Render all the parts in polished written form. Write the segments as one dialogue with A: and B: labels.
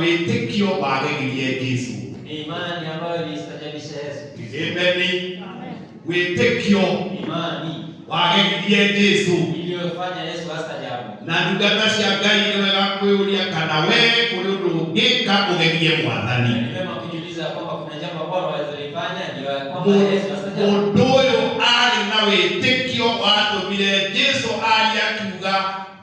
A: wĩtĩkio wagegirie Yesu.
B: Ni imani ambayo ilistajabisha Yesu.
A: Amen. Wĩtĩkio
B: imani
A: wagegirie Yesu
B: iliyofanya Yesu astajabu.
A: Na ndungata cia Ngai nĩ wega kwĩũria kana we kũrĩ ũndũ ũngĩka ũgegie Mwathani.
B: Ni vema kujiuliza kwamba kuna jambo ambalo walizolifanya ndio kwamba Yesu astajabu.
A: Mũndũ ũyũ arĩ na wĩtĩkio watũmire Yesu arie akiuga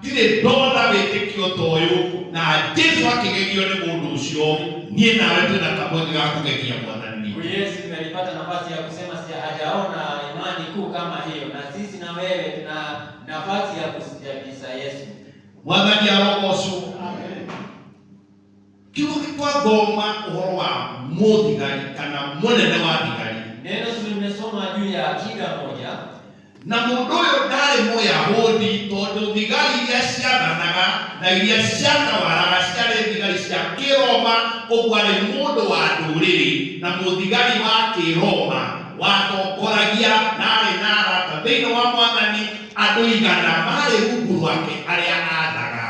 A: ndirĩ ndona wĩtĩkio ta ũyũ, na Yesu akĩgegio nĩ mũndũ ũcio. Niĩ nawe twĩna kamweke ga kũgegia Mwathani.
B: Yesu alipata nafasi ya kusema hajaona imani kuu kama hiyo, na sisi na wewe tuna nafasi ya kustajabisha Yesu.
A: Mwathani arogocwo. Amen. Kiugo gĩtwathoma ũhoro wa mũthigari kana mũnene wa thigari.
B: Neno tulimesoma juu ya akida moja,
A: na mũndũ ũyũ ndarĩ Mũyahudi, tondũ thigari iria ciathanaga na iria ciatawaraga ciarĩ thigari cia Kĩroma. Ũguo arĩ mũndũ wa ndũrĩrĩ, na mũthigari wa Kĩroma watongoragia na arĩ na arata thĩinĩ wa Mwathani. Andũ 100 marĩ rungu rwake arĩa athaga.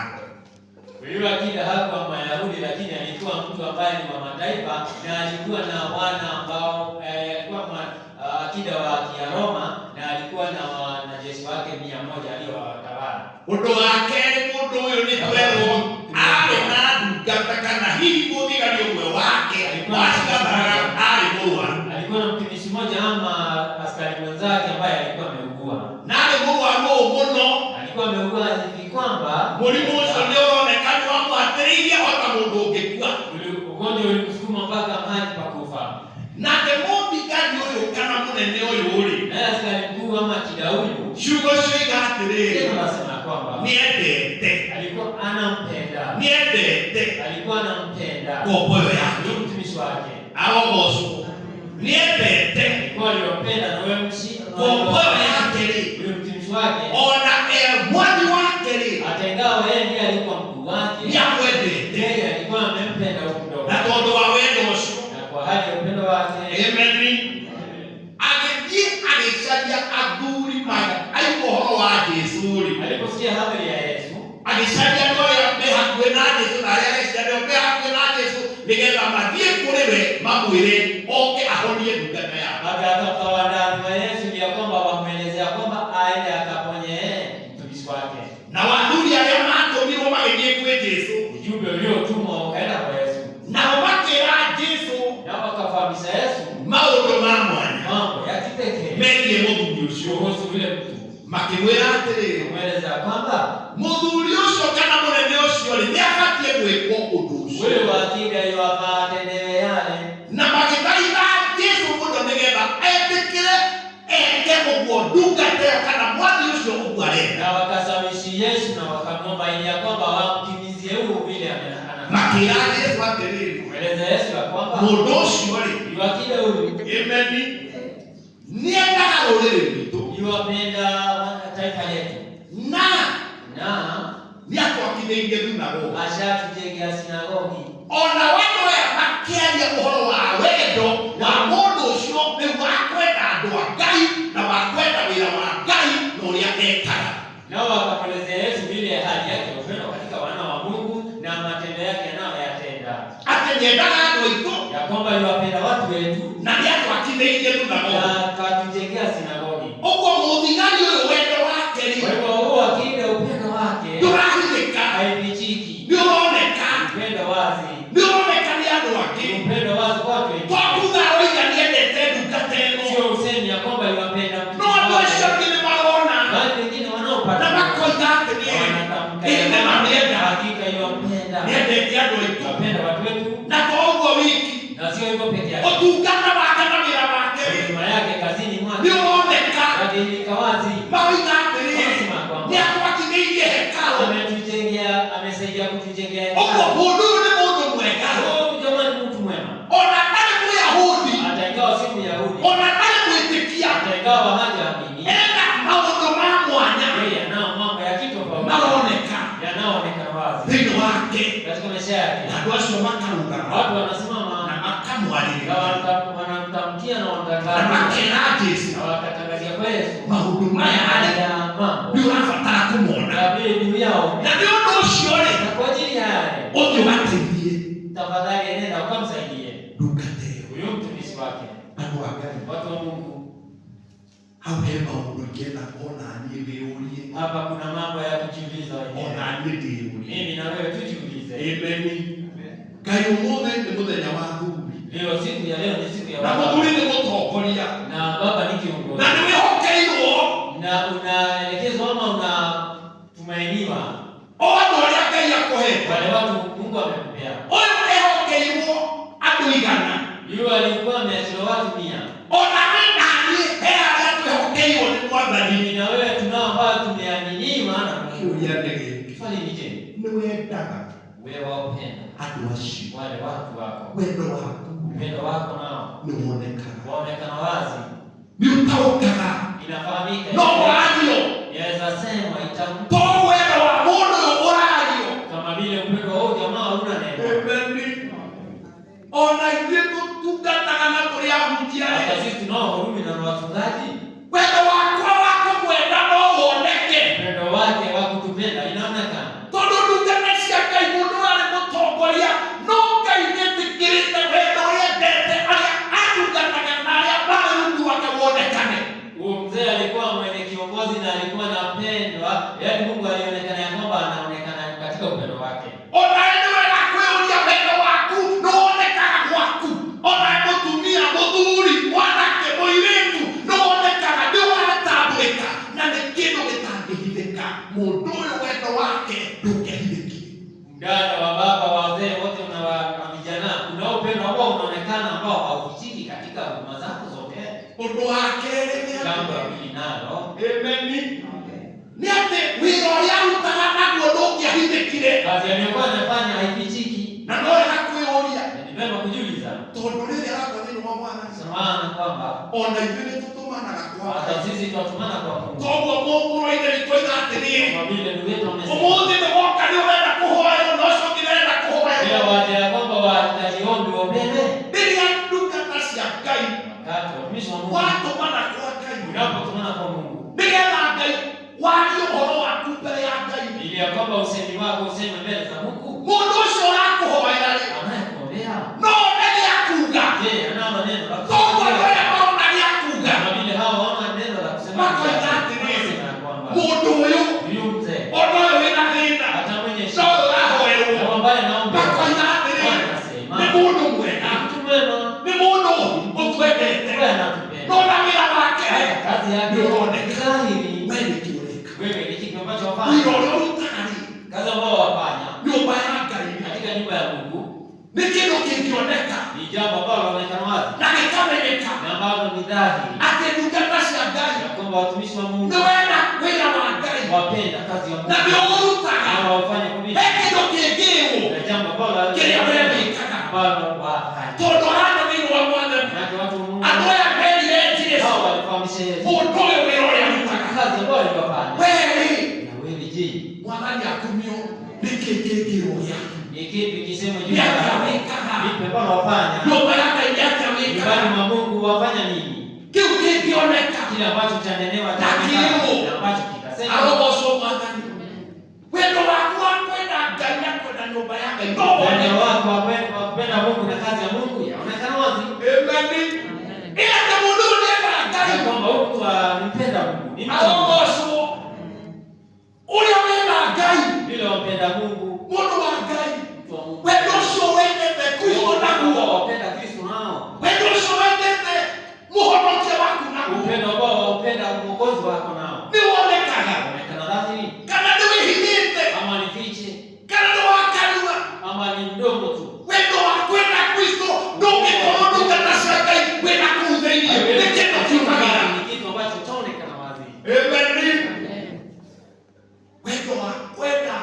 B: Huyu akida hakuwa Myahudi, lakini alikuwa mtu ambaye ni wa mataifa, na alikuwa na wana ambao alikuwa akida wa Kiroma, na alikuwa na wanajeshi wake 100 aliowatawala.
A: Ũndũ wa kerĩ, mũndũ ũyũ nĩ twerwo arĩ na ndungata kana hihi mũthigari ũmwe wake wacigatharaga arĩ mũrũaru.
B: Alikuwa na mtumishi mmoja ama askari mwenzake ambaye alikuwa ameugua.
A: Na arĩ mũrũaru mũno.
B: Alikuwa ameugua hivi kwamba
A: mũrimũ ũcio nĩ ũronekana wamũhatĩrĩirie o ta mũndũ ũngĩkua.
B: Ugonjwa ulimsukuma mpaka mahali pa kufa.
A: Nake mũthigari ũyũ kana mũnene ũyũ-rĩ,
B: naye askari mkuu ama akida huyu,
A: ciugo cioiga atĩrĩrĩ,
B: anasema kwamba
A: nĩendete,
B: alikuwa anampenda, alikuwa anampenda
A: ngombo yake,
B: mtumishi wake
A: arogocwo. Nĩendete,
B: alikuwa alimpenda na wewe
A: ngombo yake
B: yule mtumishi wake,
A: ona mwathi wake
B: hata ingawa yeye ndiye alikuwa mkuu wake,
A: nĩamwendete,
B: yeye alikuwa amempenda huko,
A: na tondũ wa wendo ũcio,
B: na kwa hali ya upendo wake,
A: amen, agĩthiĩ agĩcaria athuri aigua ũhoro wa Jesũ-rĩ.
B: Aliposikia habari ya Yesu,
A: agĩcaria andũ arĩa me hakuhĩ na Jesũ na arĩa areciarĩrwo me hakuhĩ na Jesũ, nĩgetha mathiĩ kũrĩ we mamwĩre oke ahonie ndungata yake.
B: Akatafuta wandani wa Yesu ili kwamba wamwelezea kwamba aende akaponye mtumishi wake.
A: Na wathuri arĩa matũmirwo magĩthiĩ kwĩ Jesũ,
B: ujumbe uliotumwa ukaenda kwa Yesu,
A: nao makĩra Jesũ
B: na wakafahamisha Yesu
A: maũndũ ma mwanya,
B: mambo ya kipekee
A: megiĩ mũthuri ũcio.
B: kuhusu yule mtu,
A: makĩmwĩra atĩrĩrĩ,
B: kumweleza kwamba
A: mũthuri ũcio kana mũnene ũcio-rĩ nĩabatiĩ gwĩkwo ũndũ ũcio.
B: wewe wa akida yafaa atendewe yale.
A: Na magĩthaitha Jesũ mũno nĩgetha etĩkĩre eke ũguo ndungata ĩyo kana mwathi ũcio ũguo arenda.
B: Na wakasawishi Yesu na wakamwomba ili ya kwamba wamtimizie huo vile anataka.
A: Makĩra Jesũ atĩrĩrĩ,
B: Kumweleza Yesu ya kwamba
A: mũndũ ũcio-rĩ,
B: akida huyu,
A: amen, nĩendaga rũrĩrĩ rwitũ,
B: yuwapenda taifa letu,
A: na
B: nĩatwakithĩirie
A: thunagogi,
B: ashatujengea sinagogi.
A: Ona wano aya makĩaria ũhoro wa wendo wa mũndũ ũcio nĩ wa kwenda andũ a Ngai na wa kwenda wĩra wa Ngai na ũrĩa ekaga.
B: Nao wakamwelezea Yesu vile hali yake ya upendo katika wana wa Mungu na matendo yake anayoyatenda.
A: Atĩ nĩendaga andũ aitũ,
B: ya kwamba yuwapenda watu wetu
A: na nĩatwakithĩirie thunagogi.
B: na akatujengea sinagogi.
A: Ũguo mũthigari ũyũ wendo wake-rĩ,
B: Kwa hivyo huo akida upendo wake
A: ndũrahithĩka,
B: haifichiki,
A: nĩũroneka,
B: upendo wazi,
A: nĩũroneka nĩ andũ angĩ.
B: upendo wazi kwake.
A: Twakuga oiga nĩendete ndungata ĩno,
B: Sio usemi ya kwamba yuwapenda
A: no andũ acio angĩ nĩmarona
B: bali wengine wanaopata
A: na makoiga atĩrĩrĩ, nĩma nĩenda,
B: hakika yuwapenda,
A: nĩendete andũ aitũ.
B: wapenda watu wetu,
A: Na to ũguo wiki,
B: na sio hivyo peke yake,
A: ũtungata wake na wĩra wake
B: huduma yake kazini mwake
A: nĩũroneka.
B: yadhihirika wazi.
A: Maoiga atĩrĩrĩ,
B: Wanasema kwamba
A: nĩatwakithĩirie hekarũ.
B: amesaidia kutujengea
A: Ũguo mũndũ ũyũ nĩ mũndũ mwega,
B: huyu jamaa ni mtu mwema,
A: ona ndarĩ Mũyahudi,
B: hata ingawa si Myahudi,
A: ona ndarĩ mwĩtĩkia,
B: hata ingawa hajaamini,
A: ena maũndũ ma mwanya
B: yeye anao mambo ya kitofauti
A: maroneka
B: yanayoonekana wazi
A: thĩinĩ wake.
B: katika maisha yake.
A: Na andũ acio makarũgama
B: Watu
A: na
B: wanasimama na
A: makamwarĩrĩria
B: wanamtamkia na
A: na
B: wanamtangaza
A: makera Jesũ.
B: na wakatangazia kwa Yesu
A: Maũndũ maya-rĩ,
B: ya mambo
A: nĩũrabatara kũmona,
B: ya bei juu yao,
A: na nĩ ũndũ ũcio-rĩ
B: na kwa ajili ya yale
A: ũthiĩ ũgateithie
B: tafadhali nenda ukamsaidie
A: ndungateo
B: huyo mtumishi wake. Watu wa Mungu,
A: hawema urukienda ona niweolie.
B: Hapa kuna mambo ya kujiuliza wenyewe.
A: Ona niweolie.
B: Mimi na wewe tujiulize.
A: Amen. Kayo mume ni muthenya wa thuri.
B: Leo siku ya leo ni siku ya
A: na muthuri ni mutongoria.
B: Na baba ni kiongozi.
A: Na niwe hokeirwo.
B: Na unaelekezwa ama unatumainiwa.
A: Watu wale Ngai akohete.
B: Wale watu Mungu amekupea.
A: Oyo ehokeirwo andu igana.
B: Yule alikuwa ameachia watu 100.
A: Ona nani hea watu ehokeirwo ni mwathani.
B: Mimi na wewe tunao ambao tumeaminiwa na
A: kiuria ndege.
B: Swali ni je?
A: Ni wendaga
B: wewe wapenda
A: andu acio
B: wale watu wako.
A: Wendo wako.
B: Wendo wako nao
A: Ni muonekana.
B: Waonekana wazi.
A: Ni utaokaga.
B: Inafahamika.
A: No radio.
B: Yaweza sema itamu.
A: To wendo wa mundu uradio.
B: Kama vile upendo wao jamaa una neno.
A: Amen. Ona yetu tukataka na kuria mjia.
B: Hata sisi tunao huruma na wachungaji.
A: Wendo wako mwenda no uoneke.
B: Wendo wake wa kutupenda inaonekana.
A: Todo nduganisha Ngai mundu ale mutongoria no Ngai netikirite wendo yendete aria atunganaga na aria bali mtu akaonekane.
B: Huyo mzee alikuwa mwenye kiongozi na alikuwa anapendwa, yaani Mungu alionekana ya kwamba anaonekana katika upendo wake.
A: Ona eneo la kweli wendo waku no onekana gwaku. Ona mutumia muthuri mwanake muiritu no onekana ndio atabulika na ni kindu gitangihithika. Mundu uyu wendo wake ndungehithiki.
B: Mdada wa baba wazee wote na vijana, kuna upendo ambao unaonekana ambao haufichiki katika huduma zako zote.
A: Undu wake ni
B: jambo hili nalo.
A: Amen. Ni ate wiro ya utaga naguo ndungehithikire.
B: Kazi aliyokuwa anafanya haifichiki.
A: Na noe hakuiuria.
B: Ni vema kujiuliza.
A: Tondu riri arako thini wa mwana.
B: Samahani kwamba
A: ona ithuĩ nĩtũtũmanaga kwa
B: hata sisi tunatumana kwa Mungu.
A: Toguo mũkũrũ-inĩ nĩtwoiga atĩrĩrĩ,
B: Kwa vile ndugu yetu amesema.
A: ũmũthĩ nĩwoka nĩũrenda kũhoerwo na ũcio ũngĩrenda kũhoerwo.
B: Leo waje ya kwamba wahitaji ombi ombele.
A: Rĩrĩa ndungata cia Ngai
B: Wakati watumishi wa Mungu
A: watũmana kwa Ngai,
B: unapotumana kwa Mungu,
A: nĩgetha Ngai warie ũhoro waku mbere ya Ngai,
B: ili ya kwamba usemi wako useme mbele za Mungu,
A: mũndũ ũcio ũrakũhoera rĩ,
B: anayekuombea
A: no one nĩakuga.
B: je, ana maneno la
A: Toguo nĩwe marona nĩakuga.
B: kama vile hao hawana neno la kusema.
A: Makoiga atĩrĩrĩ,
B: Wanasema ya kwamba
A: mũndũ ũyũ
B: huyu mzee
A: ona ũyũ wĩna thĩna
B: hata mwenye
A: no
B: shida
A: ũrahoerwo.
B: na ambaye naomba
A: Makoiga atĩrĩrĩ,
B: wanasema
A: nĩ mũndũ mwega,
B: mtu mwema
A: nĩ mũndũ ũtwendete,
B: ambaye anatupenda.
A: no na wĩra wake
B: Kazi yake
A: nĩũroneka.
B: dhahiri.
A: We nĩkĩũrĩka.
B: Wewe ni kitu ambacho
A: Wĩra
B: wafanya.
A: ũrĩa ũrutaga rĩ,
B: Kazi ambao wafanya
A: nyũmba ya Ngai
B: katika nyumba ya Mungu
A: nĩ kĩndũ kĩngĩoneka
B: ni jambo ambalo linaonekana wazi
A: na gĩkamenyeka
B: na ambalo ni dhahiri
A: atĩ ndungata cia Ngai
B: ya kwamba watumishi wa Mungu
A: nĩ wenda wĩra wa Ngai
B: wapenda kazi ya
A: na
B: Mungu
A: nĩ ũrutaga.
B: na wafanye kwa bidii.
A: He kĩndũ kĩngĩrwo
B: Na jambo ambalo
A: kĩrĩa wee wĩkaga
B: ambalo wafanya.
A: tondũ hata thĩinĩ wa Mwathani
B: Maana watu wa Mungu
A: andũ aya merire Jesũ
B: hao walifahamisha Yesu
A: mũndũ ũyũ wĩra ũrĩa arutaga.
B: kazi ambayo alifanya.
A: Wee
B: Na wewe je,
A: Mwathani akumio nĩkĩ kĩngĩrwo gĩaku
B: ni kipi kisema juu
A: nĩatĩa
B: ya
A: wĩkaga
B: vipi ambalo wafanya?
A: nyũmba ya Ngai nĩatĩa
B: Nyumbani
A: wĩkaga
B: mwa Mungu wafanya nini?
A: kĩu kĩngĩoneka
B: Kile ambacho chanenewa
A: Na kiu.
B: na ambacho kikasema
A: arogocwo Mwathani. Wendo waku wa kwenda Ngai na kwenda nyũmba ya Ngai no
B: wale
A: wone.
B: wako wapenda Mungu na kazi ya Mungu yaonekana wazi.
A: Amen. Ila ta mũndũ ũyũ nĩendaga
B: Ya
A: Ngai
B: kwamba huyu mtu anampenda Mungu. Ni mtu
A: arogocwo ũrĩa wenda Ngai
B: vile wampenda Mungu,
A: mũndũ wa Ngai.
B: mtu wa Mungu.
A: Wendo ũcio wendete Kristo naguo,
B: Wapenda Kristo nao.
A: wendo ũcio wendete mũhonokia waku naguo
B: Upendo ambao waupenda Mwokozi wako nao.
A: nĩwonekaga.
B: Unaonekana dhahiri
A: Kana nĩwĩhinyĩte
B: ama ni fiche
A: kana nĩwakarua.
B: ama ni mdomo tu.
A: Wendo wa kwenda Kristo ndũngĩkorwo ndungata cia Ngai wĩna kũu thĩinĩ nĩ kĩndũ kiumagĩra.
B: Ni kitu ambacho chaonekana wazi.
A: Amen. Wendo wa kwenda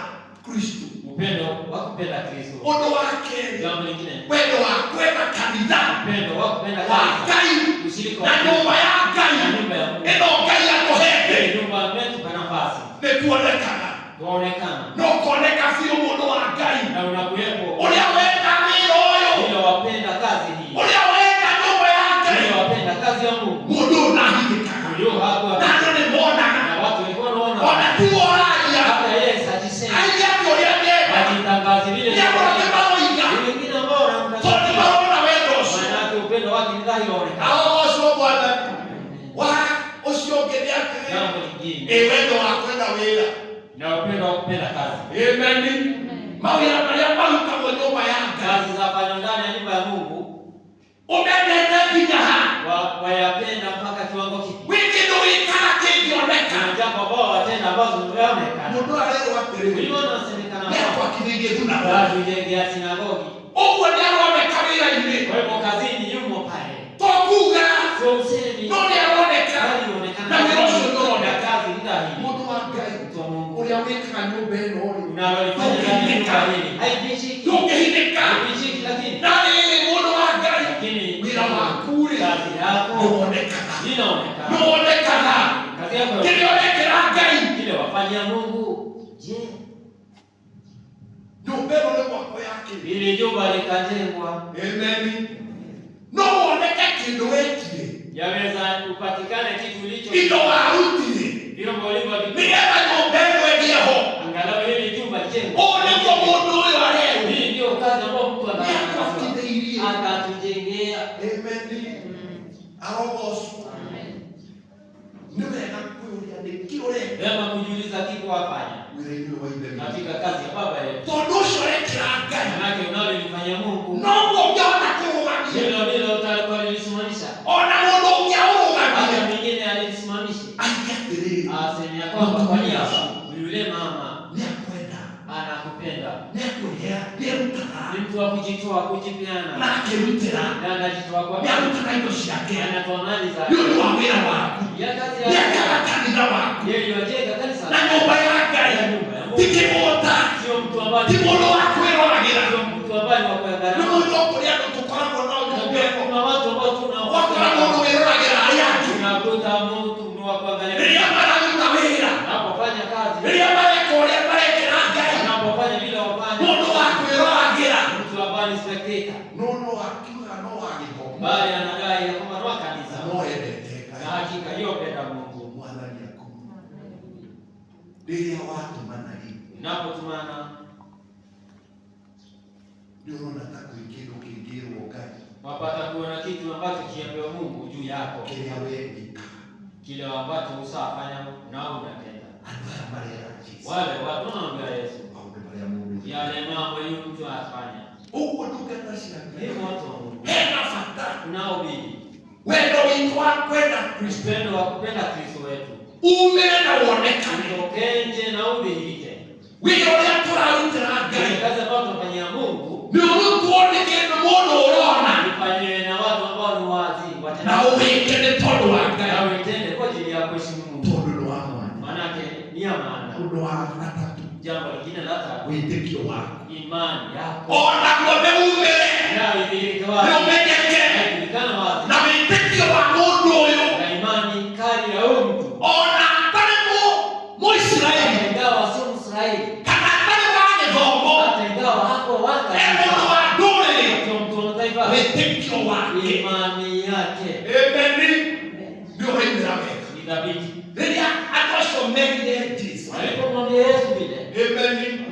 A: Kristo.
B: Upendo wa kupenda Kristo.
A: Ũndũ wa kerĩ,
B: Jambo lingine,
A: wendo wa kwenda kanitha
B: upendo wa kupenda
A: wa
B: kanisa.
A: Ngai
B: Ushirika
A: na
B: wa
A: nyũmba ya Ngai
B: na nyumba ya Mungu.
A: ĩno Ngai akũhete
B: Nyumba imetupa nafasi.
A: nĩkuonekaga
B: Tuonekana.
A: na ũkoneka biũ mũndũ wa Ngai
B: Na unakuwepo.
A: ũrĩa wenda wĩra ũyũ,
B: Ile wapenda kazi hii.
A: ũrĩa wenda nyũmba ya Ngai,
B: Ile wapenda kazi ya Mungu.
A: mũndũ ũyũ nahithĩkaga
B: Ndio hapo.
A: na andũ nĩmonaga
B: Na watu walikuwa
A: ona
B: wanaona.
A: ti woragia
B: Hata Yesu ajisema.
A: aige atĩ ũrĩa ndenda
B: Ajitangaze vile.
A: nĩ andũ angĩ maroiga
B: Wengine ambao ironekana.
A: Aogoco Bwana. Wa ucio ngeni atiri.
B: Jambo lingine.
A: Wendo wa kwenda wĩra.
B: Na upendo wa kupenda kazi.
A: Amen. Mawĩra marĩa marutagwo nyũmba ya Ngai.
B: Kazi za fanywa ndani ya nyumba ya Mungu.
A: Umendete nginya ha.
B: Wayapenda mpaka kiwango kipi?
A: Wiki ndio ikara kingioneka.
B: Na jambo ambao watenda ambazo zinaonekana.
A: Mundu arero atiri.
B: Uliona semekana
A: Ni kwa kidinge tuna.
B: Watu jengea sinagogi.
A: Ugo ni aromeka wĩra-inĩ.
B: Kwa hivyo kazini yumo pale.
A: Tokuga.
B: Sio usemi.
A: No ni aroneka.
B: Na
A: wĩra ũcio nĩũroneka.
B: kazi ndio hii.
A: Mundu wa Ngai.
B: Mtu wa Mungu.
A: Ũrĩa wĩkaga nyũmba ĩno rĩ.
B: Unalolifanya ndani ya nyumba hii. Haibishiki.
A: Ndũngĩhinĩka.
B: Haibishiki lakini.
A: Na rĩrĩ mundu wa Ngai.
B: Lakini
A: Wĩra waku rĩ.
B: kazi yako
A: Nĩwonekaga.
B: inaonekana.
A: Nĩwonekaga.
B: Kazi yako
A: Kĩrĩa ũrekera Ngai.
B: kile wafanyia Mungu. Je,
A: nyũmba ĩno nĩ gwakwo yakĩrĩ.
B: ile jumba likajengwa.
A: Amen. No woneke kĩndũ wekire.
B: Yaweza upatikane kitu ulicho.
A: Indo warutire.
B: Vyombo ulivyo
A: Nĩgetha nyũmba ĩno ĩgĩe ho.
B: angalau hili jumba lijengwe.
A: Ũũ nĩguo mũndũ ũyũ arero.
B: Hii ndio kazi ambayo mtu
A: Nĩatwakithĩirie.
B: akatujengea.
A: Amen. Arogocwo. Nĩ wega kwĩũria nĩkĩ ũreka
B: Vyema kujiuliza kitu wafanya
A: wĩra-inĩ wa ithe witũ.
B: katika kazi ya baba yetu.
A: Tondũ ũcio ũrekera Ngai.
B: Manake unalolifanya Mungu
A: Noguo ũngĩhota kũrũgamia.
B: hilo ndilo utakuwa lilisimamisha.
A: Ona mũndũ ũngĩ aũrũgamia.
B: Hata mwingine alilisimamisha.
A: Aiga atĩrĩrĩ.
B: Aseme ya kwamba kwa niaba yule mama
A: Nĩakwenda.
B: anakupenda.
A: Nĩakwĩhera. Nĩerutaga.
B: Ni mtu wa kujitoa, kujipeana.
A: Na akĩrutĩra.
B: Na anajitoa kwa
A: Nĩarutaga indo ciake.
B: anatoa mali
A: Nĩ
B: zake.
A: ũndũ wa wĩra waku.
B: Ya kazi
A: Nĩakaga
B: yake.
A: kanitha waku.
B: Yeye yojenga kanisa.
A: Na nyũmba ya Ngai. Ti kĩgũta.
B: Sio mtu ambaye
A: Ti mũndũ wa kwĩroragĩra.
B: sio mtu ambaye wa
A: Nĩ
B: kuangalia.
A: mũndũ ũkũrĩa andũ tũkoragwo nao nyũmba ĩno.
B: Kuna watu ambao
A: Wakora mũndũ wĩroragĩra arĩa angĩ.
B: tunakuta mtu ni wa kuangalia.
A: Rĩrĩa mararuta wĩra.
B: Anapofanya kazi.
A: Rĩrĩa mareka ũrĩa marekera Ngai.
B: Anapofanya vile wafanya.
A: Mũndũ wa kwĩroragĩra.
B: Mtu ambaye ni spectator.
A: No akiuga no wa gĩthomo.
B: Bali anadai ya kwamba ni wa kanisa.
A: No endete
B: Na
A: Ngai.
B: hakika yopenda Mungu.
A: Mwathani akuu. Rĩrĩa watumana rĩ.
B: Unapotumana
A: Nĩũrona ta kwĩ kĩndũ kĩngĩrwo Ngai.
B: wapata kuona kitu ambacho kiambiwa Mungu juu yako.
A: Kĩrĩa weka.
B: Kile ambacho usafanya nao unatenda.
A: Andũ aya marera Jesũ.
B: Wale watu wanaambia Yesu
A: Maũndũ marĩa mũũru.
B: yale mambo yule mtu afanya.
A: Ũguo ndungata cia Ngai.
B: Hivyo watu wa Mungu
A: Hena bata.
B: unaobidi
A: Wendo witũ wa kwenda Kristo.
B: upendo wa kupenda Kristo wetu
A: Umĩre na wonekane.
B: utokee nje na udhihirike.
A: Wĩra ũrĩa tũrarutĩra
B: Kile
A: Ngai.
B: kazi ambayo tunafanyia Mungu
A: Nĩ ũrutwo nĩ kĩndũ mũndũ ũrona.
B: ifanywe na watu ambao ni wazi
A: Na
B: watenda.
A: ũwĩke nĩ tondũ wa Ngai.
B: Na uitende kwa ajili ya kuheshimu Mungu.
A: Tondũ nĩ wa mwana.
B: Manake ni ya maana.
A: Ũndũ wa gatatũ.
B: Jambo lingine la tatu,
A: Wĩtĩkio waku.
B: imani yako.
A: Ona guothe umĩre.
B: Na idhihirike
A: Nĩ
B: wazi.
A: ũmenyeke.
B: Inajulikana wazi.
A: Na wĩtĩkio wa mũndũ ũyũ.
B: Na imani kali ya huyu mtu.
A: Ona atarĩ Mũisiraeli.
B: Hata ingawa sio Mwisraeli.
A: Kana atarĩ wa gĩthomo.
B: Hata ingawa hapo waka.
A: Mũndũ wa ndũrĩrĩ.
B: Sio mtu wa mataifa.
A: Wĩtĩkio wake.
B: Imani yake.
A: Amen. Nĩ ũraimĩra wega.
B: Ni thabiti.
A: Rĩrĩa andũ acio merire Jesũ.
B: Walipomwambia Yesu vile.
A: Amen.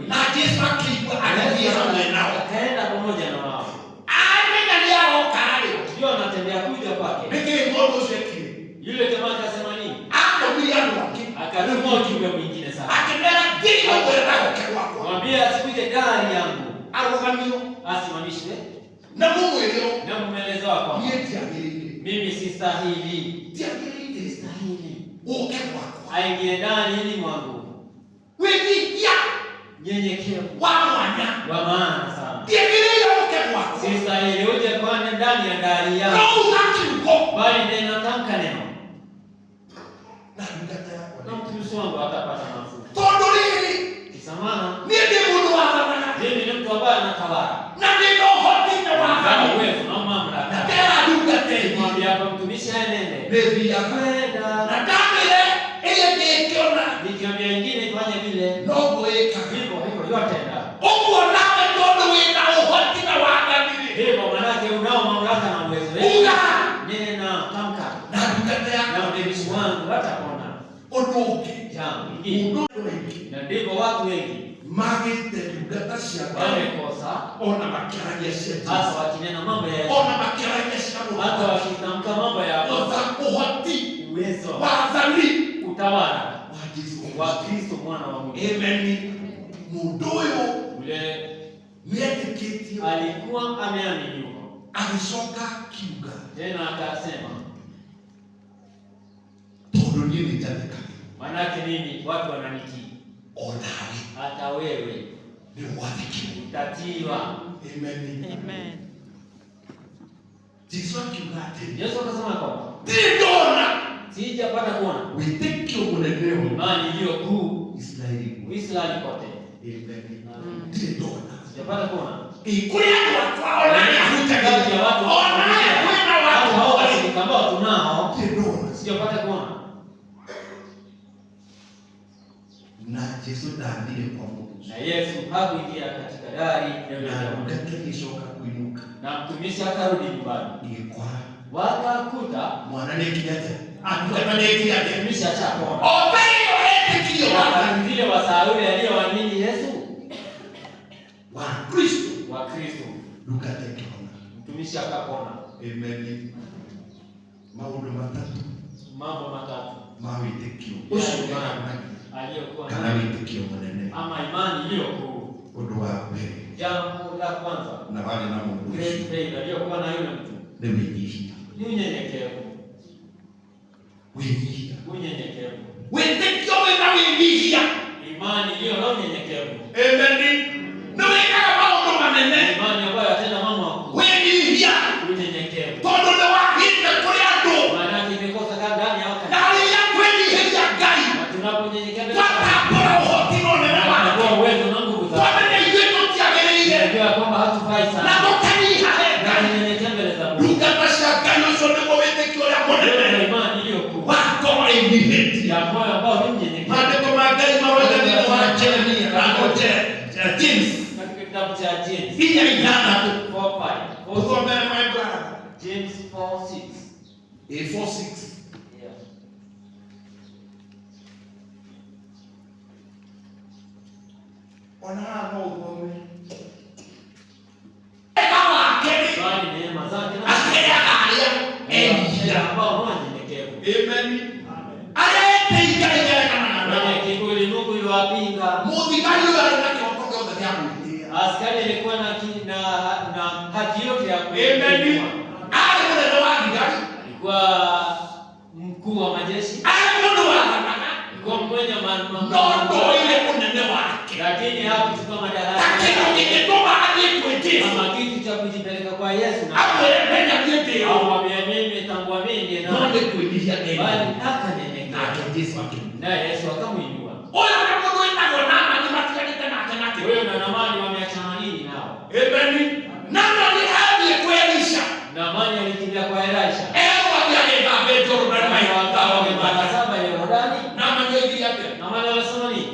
A: Na Jesũ akĩigua agathiĩ hamwe nao.
B: Akaenda pamoja na wao.
A: Amenya nĩ aroka rĩ.
B: Sio anatembea kuja kwake.
A: Nĩkĩĩ mũndũ ũcio ekire?
B: Yule jamaa akasema nini?
A: Atũmire andũ angĩ.
B: Akatuma ujumbe mwingine sasa.
A: Akĩmera thiĩ ũkwĩra nagoke gwakwa.
B: Mwambie asikuje gari yangu.
A: Arũgamio.
B: Asimamishwe.
A: Na mũmwĩre
B: Na mmeelezewa kwamba
A: niĩ ndiagĩrĩire.
B: mimi sistahili.
A: Ndiagĩrĩire.
B: Sistahili.
A: Ũke gwakwa.
B: Aingie ndani ili mwangu.
A: Wĩnyihia
B: Nyenyekevu.
A: wa mwanya.
B: Wa maana sana.
A: Ndiagĩrĩire ũke gwakwa.
B: Sistahili uje kwane ndani ya gari
A: No
B: yangu.
A: uga kiugo.
B: Bali neno tamka neno.
A: Na ndungata yakwa.
B: Na mtumishi wangu atapata nafuu.
A: Tondũ rĩrĩ.
B: Kisamana.
A: Niĩ ndĩ mũndũ wa thamana.
B: Mimi ni mtu ambaye anatawala.
A: Na ndĩna ũhoti na
B: Ana
A: wathani.
B: uwezo na
A: Na
B: mamlaka.
A: ndera ndungata ĩno.
B: Mwambie hapa mtumishi aenende.
A: Nĩthiaga.
B: Kwenda.
A: Na ndamĩre ĩrĩa ndĩkĩona.
B: Nikiambia ingine ifanye vile.
A: No ngwĩka.
B: Hivyo hivyo yotenda.
A: Ũguo nawe tondũ wĩna ũhoti na wathani rĩ.
B: Hivyo manake unao mamlaka na uwezo.
A: Uga.
B: Nena tamka.
A: Na ndungata
B: Na
A: yakwa.
B: mtumishi wangu hatapona.
A: Ũndũ ũngĩ.
B: Jambo lingine.
A: Ũndũ ũngĩ.
B: Na ndivyo watu wengi
A: Magĩte ndungata cia Ngai.
B: wamekosa
A: Ona makĩaragia cia
B: hasa
A: Jesũ.
B: wakinena mambo ya Yesu.
A: Ona makĩaragia cia
B: Hata
A: mũndũ.
B: utawala
A: wa
B: wa Kristo mwana wa Mungu.
A: Amen. Mudoyo
B: Ule
A: niyetikitio
B: alikuwa ameaminiwa.
A: alisoka kiuga.
B: Tena akasema,
A: Todo nini jateka.
B: manake nini? Watu wananitii.
A: Odari.
B: Hata wewe
A: Ni wadiki.
B: utatiwa.
A: Amen.
C: Amen.
A: Yesu akiungate.
B: Yesu akasema kwamba
A: Tidona.
B: sijapata kuona
A: Witekio muneneo.
B: imani iliyo kuu
A: Israeli.
B: Israeli kote.
A: Amen. Tidona.
B: Sijapata kuona
A: Ikuya watu waonani hutaga.
B: kati ya watu
A: Onani kwenda watu
B: hao
A: waonani.
B: washirika ambao tunao.
A: Tidona.
B: Sijapata kuona.
A: Na Yesu ndaandile kwa Mungu.
B: Na Yesu hakuingia katika dari
A: Na ukakilishoka kuinuka.
B: na mtumishi akarudi nyumbani.
A: Ilikuwa
B: Wakakuta
A: mwana nekiaje. Akutana nekiaje.
B: mtumishi ashapona.
A: Obeyo etekio
B: Wakati vile wa Sauli aliyoamini Yesu
A: wa Kristo.
B: wa Kristo,
A: Luka tekona.
B: mtumishi akapona.
A: Amen. Maundu matatu.
B: Mambo matatu
A: Mawitekio.
B: Ya
A: Usuka
B: imani aliyokuwa
A: kana
B: nayo,
A: witekio munene.
B: ama imani iliyo kuu.
A: Undu wa mbere.
B: Jambo la kwanza,
A: Na wale na Mungu.
B: great faith aliyokuwa na yule mtu
A: Ni winyihia.
B: ni unyenyekevu.
A: Winyihia.
B: Unyenyekevu,
A: Witekio wena winyihia.
B: imani iliyo na unyenyekevu,
A: Amen. Na wekala maundu manene.
B: imani ambayo yatenda mambo makuu.
A: Winyihia.
B: Unyenyekevu
A: Tondu ni wahinde kuri andu.
B: maana yake imekosa ndani ya wakati,
A: Na aliya kwenyihiria Ngai.
B: na tunaponyenyekea mbele za Mungu,
A: Twatambura uhotino nene wake.
B: tunatoa uwezo na nguvu zake.
A: Twamenya ithuĩ tũtiagĩrĩire.
B: Tunajua kwamba hatufai
A: Na
B: sana,
A: tũkanyiha he
B: na
A: Ngai.
B: tunyenyekea mbele za Mungu.
A: Ndungata cia Ngai ũcio nĩguo wĩtĩkio ũrĩa
B: Ndio
A: mũnene
B: imani iliyo kuu
A: wa ngoro ĩnyihĩtie.
B: ya moyo ambao ni mnyenyekevu.
A: Maandĩko ma Ngai maroiga thĩinĩ wa Jeremia James
B: Katika kitabu cha James
A: 4:6.
B: 4:5.
A: Ũthomere my brother.
B: James 4:6.
A: 4:6.
B: Yeah.
A: Ona haha no ũthome. Wega wake nĩ
B: Bali neema zake na
A: akĩheaga arĩa ehia.
B: ambao ni wanyenyekevu.
A: Amen. Arĩa etĩikaga na
B: Mwenye kiburi Mungu yuwapinga.
A: mũthigari ũyũ arĩ na kĩhooto gĩothe gĩa gwĩtĩĩa.
B: Askari alikuwa na haki yote ya
A: Amen.
B: kuishi.
A: Arĩ mũnene wa thigari.
B: Alikuwa mkuu wa majeshi.
A: Arĩ mũndũ wathanaga.
B: Alikuwa mwenye
A: No ndoire mũnene wake.
B: lakini hakuchukua
A: Ta
B: madaraka
A: kĩndũ gĩgĩtũma athiĩ kwĩ Jesũ.
B: ama kitu cha kujipeleka kwa Yesu na
A: Amwĩre menya niĩ ndĩ ũ.
B: au mwambie mimi tangu mimi ndiye
A: No
B: nani,
A: nĩ kwĩnyihia
B: bali
A: nake
B: akanyenyekea.
A: Jesũ akĩmwĩra.
B: Naye Yesu akamuinua.
A: Ũyũ nĩ mũndũ wĩtagwo Naamani matiganĩte nake na kĩndũ.
B: Wewe na Naamani wameachana nini nao?
A: Amen. Naamani athiĩ kwĩ Elisha.
B: Naamani alikimbia kwa Elisha.
A: Athiĩ agĩthambĩ Jorodani maita
B: Mara 7 Yordani.
A: Naamani oigire atĩa?
B: Naamani alisema nini?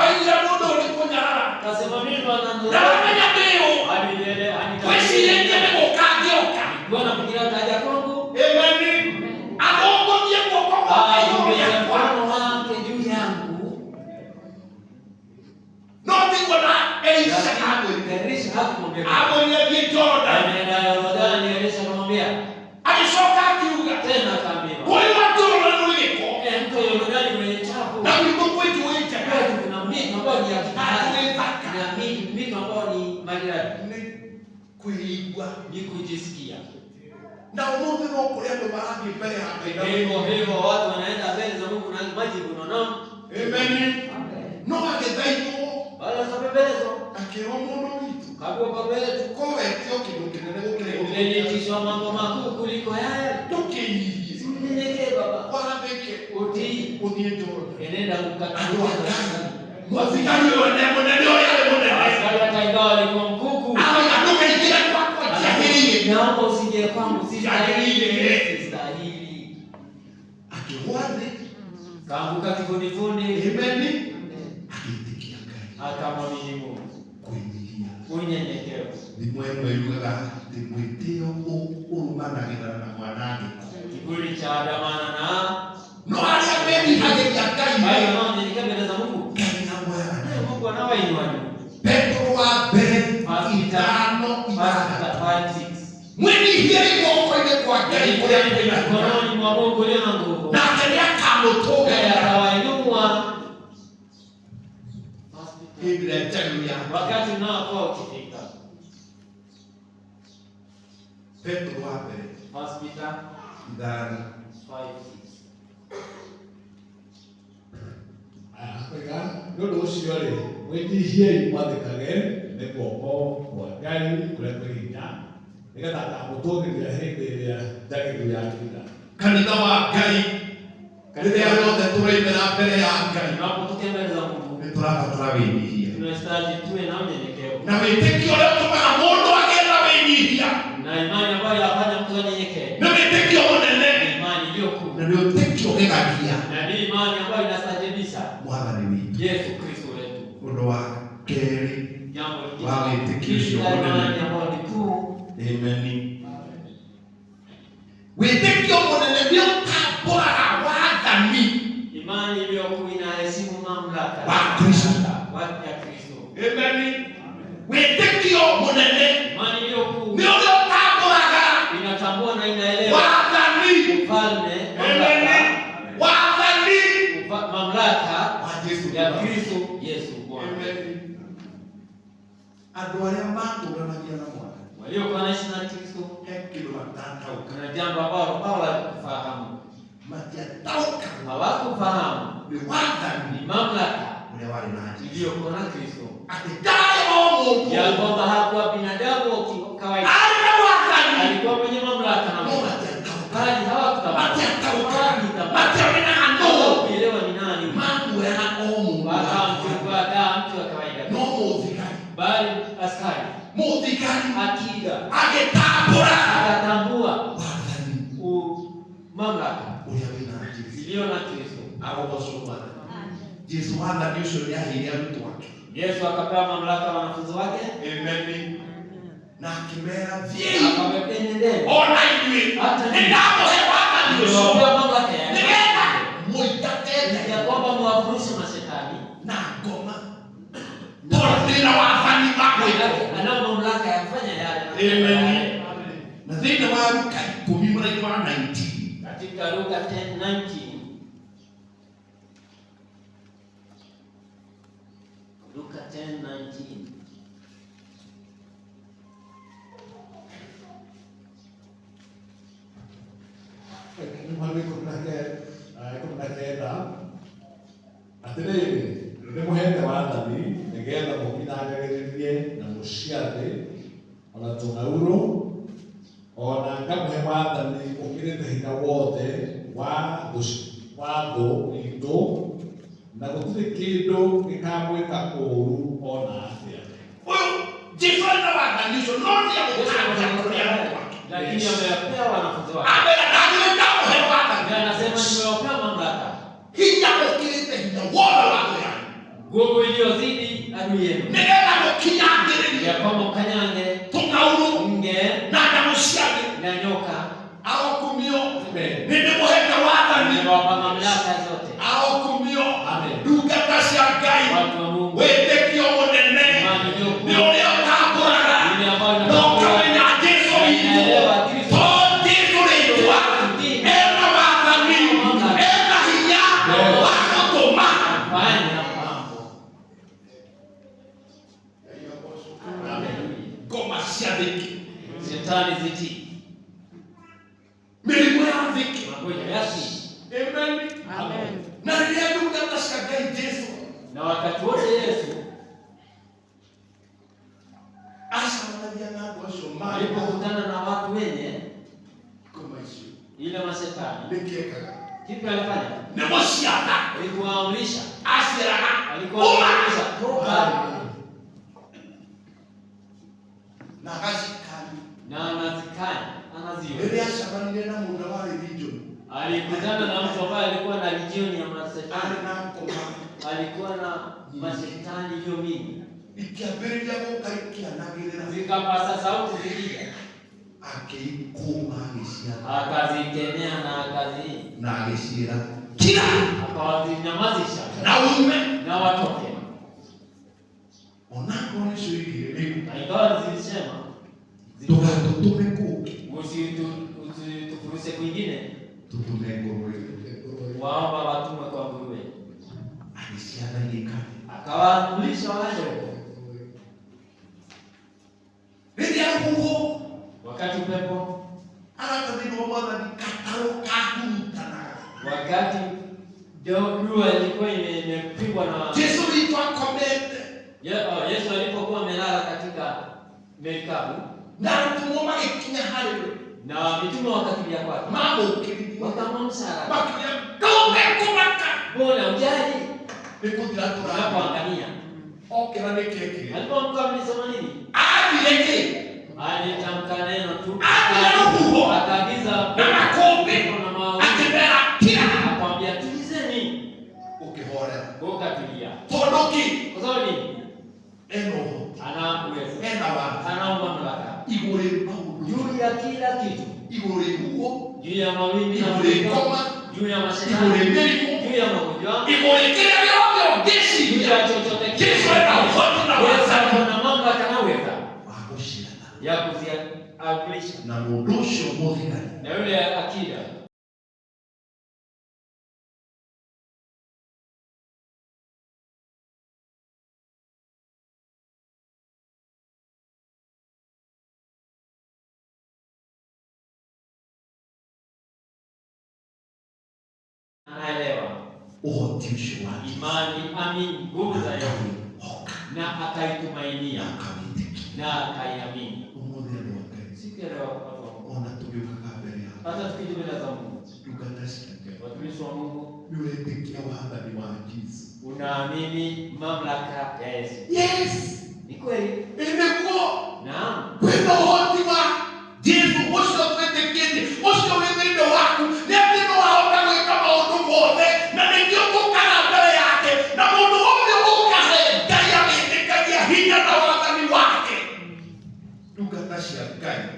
A: Oigire mũndũ ũrĩ kũnyarara.
B: Akasema mimi
A: Na
B: wanandoa
A: wamenya ndĩ ũ.
B: hadi milele
A: Gwĩcirĩtie nĩ gũka angĩoka.
B: Bwana nafikiria kaja kwangu.
A: Amen. Agongomie guoko gwake igũrũ
B: Aibisha
A: rĩakwa.
B: mkono wake juu yangu.
A: No tiguo na Elisha agwĩrire.
B: Elisha hakumwambia.
A: Agwĩrire thiĩ Jorodani.
B: Ameenda Yordani, Elisha akamwambia.
A: Agĩcoka akiuga
B: Tena akaambiwa.
A: ũyũ watũũra nĩ gĩko.
B: Mto Yordani mwenye chafu.
A: Na gwitũ gwĩtũ wĩ njega.
B: Kwetu kuna mito ambayo ni ya kifahari.
A: Atĩ thaka.
B: Na mito ambayo ni maridadi.
A: Nĩ kwĩigua.
B: Ni kujisikia.
A: Na ũmũthĩ no kũrĩ andũ marathiĩ mbere ya Ngai na
B: Hivyo hivyo watu wanaenda mbele za Mungu na majibu nono.
A: Amen. No agĩthaithwo
B: Wala sabebelezo.
A: akĩrwo mũndũ witũ.
B: Kabla baba yetu.
A: Ko wetio kĩndũ kĩnene gũkĩra
B: Uliitishwa mambo makuu kuliko yale.
A: ndũkĩnyihie.
B: Unyenyekee baba.
A: Warathĩke
B: Utii.
A: ũthiĩ Jorodani.
B: Enenda
A: Andũ
B: kukatua.
A: a Ngai. Mũthigari ũyũ nĩ mũnene ũyũ arĩ mũnene.
B: Askari wakaingawa walikuwa mkuku.
A: Arauga ndũgeithĩre gwakwa ndiagĩrĩire.
B: Naomba usije kwangu,
A: Sistahili.
B: sistahili.
A: Akĩgwa thĩ.
B: Kaanguka kifudifudi.
A: Amen. Agĩĩtĩkia Ngai.
B: Akamwamini Mungu.
A: Kwĩnyihia.
B: Unyenyekevu.
A: Thimũ ĩmwe yugaga atĩ mwĩtĩo ũrũmanagĩrĩra na mwanangĩko.
B: Kiburi cha adamana na
A: No arĩa menihagĩria Ngai
B: bali
A: nĩ
B: wanaonyenyekea mbele za Mungu.
A: Ngai na mwaga.
B: Naye Mungu anawainua juu.
A: Petro wa mbere
B: Verse 5:6.
A: mwĩnyihiei guoko-inĩ kwa Ngai kũrĩa kwĩna hinya.
B: Mkononi mwa Mungu ulio na nguvu.
A: Nake nĩaka
B: atawainua wakati unaokuwa ukifika.
A: Petro wape
B: Hospital
A: ndani
C: 5:6 ndio ucio ri witihie mwathikage ni guoko kwa Ngai kuria kwihinya nigetha akamutũgĩria hĩndĩ ĩrĩa njagĩrĩru yakinya.
A: Kanitha wa Ngai rĩrĩa rĩothe tũraimĩra mbere ya Ngai
B: tunapotokea mbele za Mungu
A: nĩ tũrabatara wĩnyihia
B: tunahitaji tuwe na unyenyekevu
A: na wĩtĩkio ũrĩa ũtũmaga mũndũ agĩe na wĩnyihia
B: na imani ambayo inafanya mtu anyenyekee.
A: nĩ wĩtĩkio mũnene
B: Imani iliyo kuu
A: na nĩ wĩtĩkio ũgĩgakia
B: na ni imani ambayo inastajabisha
A: Mwathani witũ
B: Yesu Kristo wetu.
A: ũndũ wa kerĩ
B: Jambo
A: wa wĩtĩkio ũcio
B: la imani
A: mũnene.
B: ambayo ni kuu.
A: Amen. Wĩtĩkio mũnene nĩ ũtambũraga wathani
B: Imani iliyo kuu inaheshimu mamlaka
A: wa Kristo.
B: ya Kristo.
A: Amen. Wĩtĩkio mũnene
B: Imani iliyo kuu
A: nĩ ũrĩa ũtambũraga
B: inatambua na inaelewa
A: wathani
B: ufalme,
A: wathani
B: mamlaka
A: wa Yesu
B: ya Kristo Yesu Bwana.
A: Andũ arĩa matũũranagia na Mwathani
B: Waliokuwa wanaishi na Kristo
A: he kĩndũ matatauka,
B: kuna jambo ambalo hawakufahamu.
A: matiatauka
B: Hawakufahamu
A: nĩ wathani
B: ni mamlaka
A: ũrĩa warĩ na Jesũ,
B: iliyokuwa na Kristo,
A: atĩ ndarĩ o mũndũ
B: ya kwamba hakuwa binadamu wa kawaida,
A: arĩ na wathani
B: alikuwa mwenye mamlaka na
A: no
B: Mungu.
A: matiatauka
B: Bali
A: matiatauka
B: hawakutambua
A: matiamenyaga no
B: kuelewa ni nani.
A: mamuoyaga o mũndũ
B: Wakamchukua kama mtu wa kawaida,
A: no mũthigari
B: bali askari
A: mũthigari
B: akida
A: agĩtambũra
B: akatambua
A: wathani
B: mamlaka
A: ũrĩa wĩna Jesũ.
B: iliyo na Kristo.
A: Arogocwo Mwathani Jesũ wathani ũcio nĩ aheire arutwo ake.
B: Yesu akapewa mamlaka wanafunzi wake,
A: Amen. Na akĩmera thiĩi
B: akawapendeni
A: ona inyuĩ nĩndamũhe wathani ũcio
B: mamlaka
A: nĩgetha mũingate
B: ya kwamba mwafurushe mashetani
A: na ngoma tondũ ndĩna wathani wa gwĩka.
B: anao mamlaka ya kufanya yale.
A: Amen. Na thĩinĩ wa Luka 10:19
B: Katika Luka 10:19 Luka 10:19
C: Mwanzo 19 atĩrĩrĩ nĩmũhete wathani nĩgetha mũkinyanagĩrĩrie na mũciathĩ ona tũng'aurũ ona ngamũhe wathani ũkĩrĩte hinya wothe wa thũ itũ na gũtirĩ kĩndũ gĩkamwĩka ũũru ona atĩa.
A: ũyũ Jesũ arĩ na wathani ũcio no nĩagũtambia kũrĩa andũ ake.
B: lakini amewapea wanafunzi wake.
A: Amera ndagĩrĩ ndamũhe wathani
B: Ndiye anasema nimewapea mamlaka,
A: hinya ũkĩrĩte hinya wothe wa thũ yanyu
B: nguvu iliyozidi adui yenu,
A: nĩgetha mũkinyanĩrĩrie
B: ya kwamba mkanyange
A: tũng'aurũ
B: nge
A: na nyamũ cia thĩ.
B: na nyoka.
A: Arokumio nĩndĩmũhete wathani
B: Nimewapa mamlaka zote.
A: arokumio
B: Amen.
A: ndungata cia Ngai
B: Watu wa Mungu,
A: wĩtĩkio mũnene
B: imani iliyokuu
A: nĩ ũrĩa ũtambũraga
B: ile ambayo
A: na
B: inatambua
A: ũkamenya Jesũ witũ
B: inaelewa Kristo.
A: to Jesũ rĩtwa ena wathani ena hinya wa gũtũma
B: fanya mambo.
A: ngoma cia thĩki
B: Shetani ziti
A: mĩrimũ ya thĩki.
B: magonjwa yasi.
A: Amen. Na rĩrĩa ndungata cia Ngai Jesũ
B: Na wakati wote Yesu
A: acemanagia na andũ acio marĩ
B: alipokutana na watu wenye
A: ngoma icio
B: ile mashetani,
A: nĩkĩekaga
B: kipi alifanya?
A: nĩ mũciatha
B: Alikuwaamrisha,
A: aciaraga
B: alikuwa anaamrisha toka
A: na agacikani.
B: na anazikanya, anaziona.
A: Rĩrĩa acemanirie na mũndũ warĩ region
B: Alikutana na mtu ambaye alikuwa na legioni ya mashetani,
A: arĩ na ngoma
B: alikuwa na mashetani iliyo mingi,
A: ikĩambĩrĩria gũka ikĩanagĩrĩra
B: zikapasa sauti zikija,
A: akĩikũma agĩciatha
B: akazikemea
A: na agĩciĩra kira
B: akawazinyamazisha
A: na ume
B: na watoke.
A: onakorwo nĩcio igĩrĩ rĩu
B: Na ingawa zilisema
A: ndũgatũtũme kũngĩ
B: usitufuruse kwingine,
A: tũtũme ngũrwe
B: waomba watumwe kwa nguruwe.
A: Alisiangaika.
B: Akawaamrisha waende huko.
A: Ndio huo
B: Wakati upepo
A: anatazidi mwana nikataruka huntana.
B: wakati jua ilikuwa imepigwa na
A: Yesu alitoa comment.
B: Yesu alipokuwa amelala katika merikabu
A: Na tumoma ikinya hali.
B: na mitume wakakimbia kwake.
A: Mambo ukili.
B: Wakamwamsha.
A: Bakia toka kumaka.
B: Mbona ujali?
A: Nikutira tura.
B: Unapoangalia.
A: Okay na nikeke.
B: Alipomka mlisema nini?
A: Abileke.
B: Alitamka neno tu.
A: Huo.
B: Akaagiza
A: Na makombe.
B: na mawe.
A: Akibera kia.
B: Akamwambia tulizeni.
A: Ukihora.
B: Ukatulia.
A: Todoki.
B: Kwa sababu nini?
A: Eno.
B: Ana uwezo. Ana mamlaka.
A: Igore paudu.
B: Juu ya kila kitu.
A: Igore huo.
B: Juu ya mawimbi na
A: Igore koma.
B: juu ya mashetani.
A: Igore mbili.
B: Juu ya magonjwa.
A: Igore kila yoyo. Jeshi.
B: Juu ya chochote kile.
A: Jeshi na hoto na wasana.
B: Kuna mamlaka na uweza
A: Wakushina.
B: ya kuziagilisha.
A: Na mudosho mudhikani.
B: Na yule akida anaelewa
A: Uhotisho wake.
B: imani, amini nguvu za Yesu na akaitumainia na akaiamini.
A: Umudhero wake.
B: Siku ya leo watu wa Mungu,
A: Ona tubyuka kabere ya.
B: hata tukija mbele za Mungu,
A: Tugatashike.
B: watumishi wa Mungu,
A: Yule tekia wahanga ni waagizi.
B: unaamini mamlaka ya Yesu.
A: Yes.
B: Ni kweli?
A: Imekuwa.
B: Naam.
A: Kwenda wote wa Yesu osho kwete kete. Osho wendo wako. Ndio waona kama utumbo wote. Na ndio kukana mbele yake. Na mundu wote ukahe. Gaya metekania hina na wagani wake. Tugatashia gani.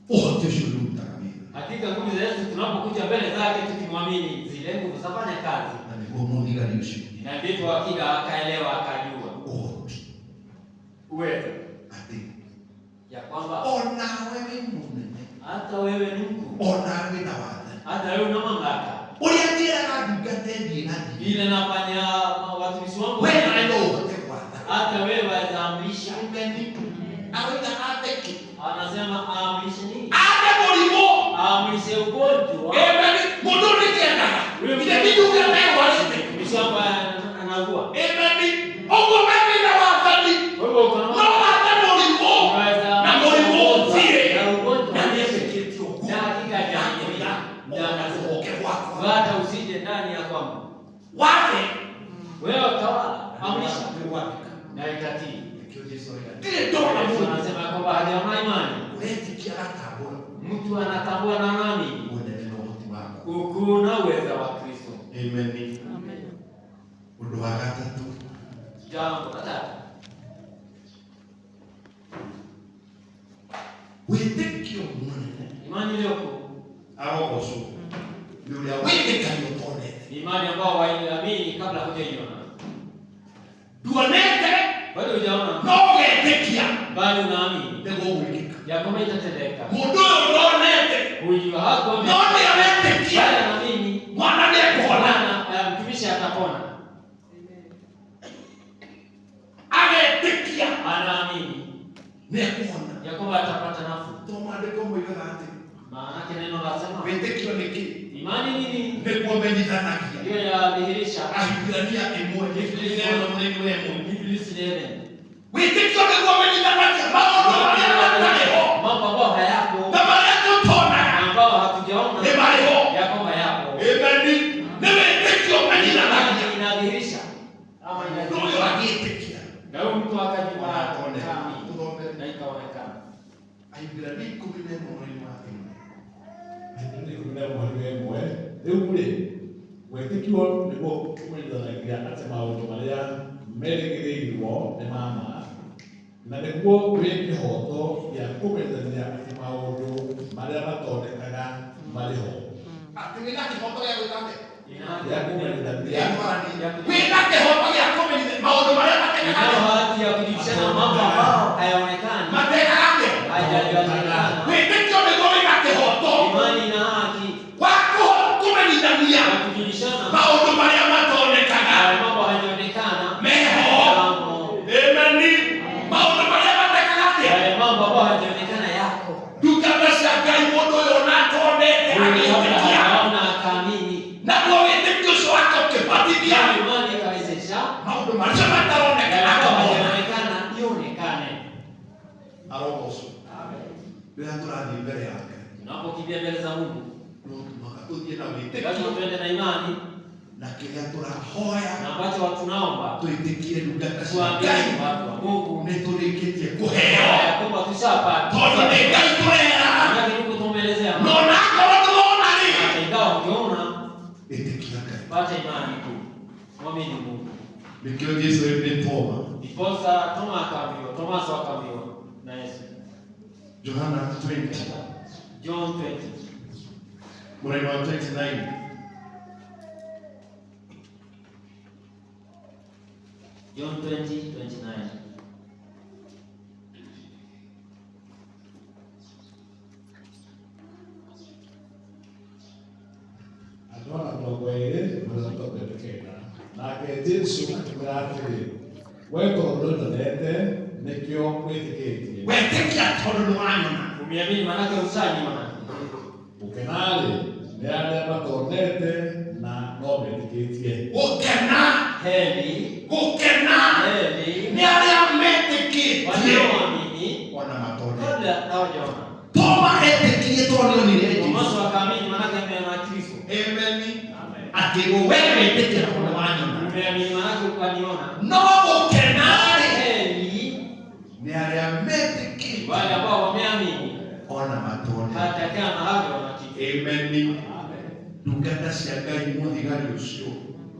A: Uhotisho lumtakamina.
B: Hakika nguvu za Yesu tunapokuja mbele zake tukimwamini, zile nguvu zafanya kazi.
A: Na ni bomoni gani ushindi.
B: Na ndipo akida akaelewa akajua uwezo
A: Ati.
B: ya kwamba
A: Ona wewe munene.
B: hata wewe ni mkuu,
A: Ona wewe na wada.
B: hata wewe una mamlaka.
A: Uliatira kadugate dinani.
B: Vile nafanya watumishi wangu,
A: Wewe ndio wote wada.
B: hata wewe wazaamrisha.
A: Aweza ateke.
B: Anasema aamrishe nini?
A: Ade molimo.
B: Aamrishe ugonjwa.
A: Amen. Modoni kienda. Ile kitu kama wasite.
B: Mtumishi wangu anaugua.
A: Amen. Ogo wewe na wafadi.
B: Wewe uko na
A: No ade molimo. Na molimo tie.
B: na ugonjwa.
A: Na yeye kitu.
B: Na hakika jamii.
A: Na nazoke wako.
B: Hata usije ndani ya kwangu.
A: Wape.
B: Wewe tawala, amrisha na itatii.
A: Ile dola
B: Yesu
A: Mungu.
B: anasema kwamba hajaona imani.
A: Uleti kia tabora.
B: Mtu anatambua na nani?
A: Uendelee na watu wako.
B: Ukuu na uweza wa Kristo.
A: Amen. Undu wa gatatu.
B: Jambo la tatu.
A: Witekio munene.
B: Imani iliyoko
A: Aho osu. Yule aweke kanotone.
B: ni imani ambao waiamini kabla hujaiona.
A: Duanete.
B: Bado hujaona,
A: No wetekia.
B: bali unaamini
A: Tego wikika.
B: ya kwamba itatendeka.
A: Mudo donete.
B: Huyu hako
A: None awetekia.
B: bali anaamini
A: Mwana ni kona.
B: Bwana mtumishi atapona.
A: Awetekia.
B: Anaamini
A: Ne kona.
B: ya kwamba atapata nafuu.
A: Toma de como yo date.
B: Maana yake neno lasema
A: Wetekio niki.
B: imani nini?
A: Ne kuombenizanakia.
B: Ndio yadhihirisha
A: Ahibirania emwe. Nifilizeno mwenendo emu.
B: Ibilisi nene.
A: Witekio ne kuombenizanakia. Maono ya
B: Mambo ambayo hayako
A: na mareto tona.
B: ambao hatujaona
A: Ne mareho.
B: ya kwamba yapo.
A: Amen. Ne wetekio kuombenizanakia.
B: Inadhihirisha ama
A: Ndio
B: inadhihirisha.
A: agetekia.
B: Na huyu mtu akajua
A: Wanatone.
B: kaamini na ikaonekana.
A: Ahibirania kumine mwenendo wake.
C: Ndio kuna mwe. Rĩu rĩ, wĩtĩkio nĩguo ũmenyithanagia atĩ maũndũ marĩa merĩgĩrĩirwo nĩ ma ma, na nĩguo wĩ kĩhoto gĩa kũmenyithania atĩ maũndũ marĩa matondekaga marĩ ho.
A: Wĩna kĩhoto gĩa gwĩka atĩa?
C: Gĩa kũmenyithania
A: Wĩna kĩhoto gĩa kũmenyithania maũndũ marĩa matekaga
B: Inayo
A: atĩa?
B: haki ya kujibishana mambo ambayo hayaonekani.
A: Matekaga atĩa?
B: Hayajulikana.
A: Wĩtĩkio nĩguo wĩna kĩhoto
B: Imani na haki
A: wa kũmenyithania kũmenyithania maũndũ marĩa matonekaga,
B: mambo hayaonekana,
A: meho, amen, maũndũ marĩa matekaga atĩa,
B: mambo ambayo hayaonekana yako.
A: Ndungata cia Ngai mũndũ ũyũ ona atonete agĩĩtĩkia,
B: anaona akaamini,
A: naguo wĩtĩkio ũcio wake ũkĩbatithia
B: imani ikawezesha
A: maũndũ macio mataronekana
B: hayaonekana ionekane.
A: arogoco. Rĩrĩa tũrathiĩ mbere yake,
B: tunapokimbia mbele za Mungu,
A: no tũmaka tũthiĩ na
B: lazima
A: wĩtĩkio
B: tuende na imani,
A: na kĩrĩa tũrahoya
B: na ambacho tunaomba
A: twĩtĩkie ndungata cia
B: tuambie
A: Ngai
B: watu wa Mungu
A: nĩ tũrĩkĩtie kũheo,
B: ya kwamba tushapata,
A: tondũ nĩ Ngai tũrera,
B: lakini kutumelezea
A: no nakorwo tũrona rĩ,
B: hata ingawa ukiona
A: ĩtĩkia Ngai.
B: pata imani tu, mwamini Mungu.
A: Nĩkĩo Jesũ nĩ Toma,
B: Ndiposa Tomaso akaambiwa na Yesu.
A: Johana 20
B: John 20
A: mũraini wa 29.
B: John 20:29.
C: Andũana mĩrongo ĩrĩ marĩa tũkĩndĩkĩna. Nake Jesũ akĩmwĩra atĩrĩ, wee tondũ ndũnyonete nĩkĩo wĩtĩkĩtie.
A: Wetĩkia tondũ nĩwanyona.
B: Umeamini maanake ushaniona.
C: Gũkenarĩ nĩ arĩa matonete na no metĩkĩtie.
A: Gũkena,
B: Heri
A: nĩ arĩa metĩkĩtie
B: walioamini
A: ona matonete.
B: kabla hawajaona.
A: Toma etĩkirie tondũ nĩonire Jesũ.
B: Tomaso akaamini maanake ameona Kristo.
A: Amen. Akĩgwo wewe wetĩkia tondũ nĩwanyona.
B: Umeamini maanake ukaniona.
A: No gũkenarĩ
B: Heri
A: nĩ arĩa metĩkĩtie
B: wale ambao wameamini
A: ona matonete.
B: hata kama hawajaona kitu.
A: Amen. Ndungata cia Ngai mũthigari ũcio,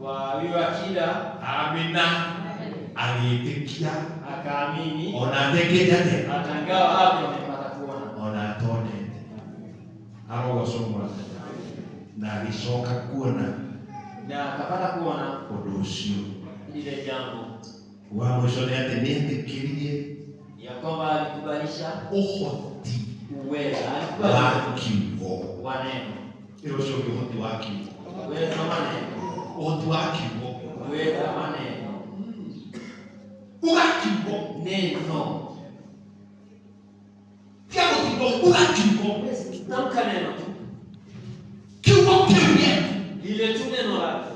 B: Kwa hiyo akida
A: amina, agĩĩtĩkia
B: akaamini
A: ona atekĩte atĩa,
B: hata ingawa hapo amepata kuona.
A: ona atonete. Arogocomora na agĩcoka kuona
B: Na akapata kuona
A: ũndũ ũcio.
B: lile jambo
A: Wa mũico nĩ atĩ nĩetĩkĩrire
B: ya kwamba alikubalisha
A: ũhoti
B: uweza,
A: wa
B: alikubali
A: kiugo.
B: wa neno,
A: Ĩyo ũcio ũngĩ ũhoti wa kiugo,
B: uweza wa neno,
A: ũhoti wa kiugo,
B: uweza wa neno,
A: uga kiugo,
B: neno,
A: tia gũtinda uga kiugo,
B: tamka neno tu,
A: kiugo kĩu gĩaku
B: lile tu neno lako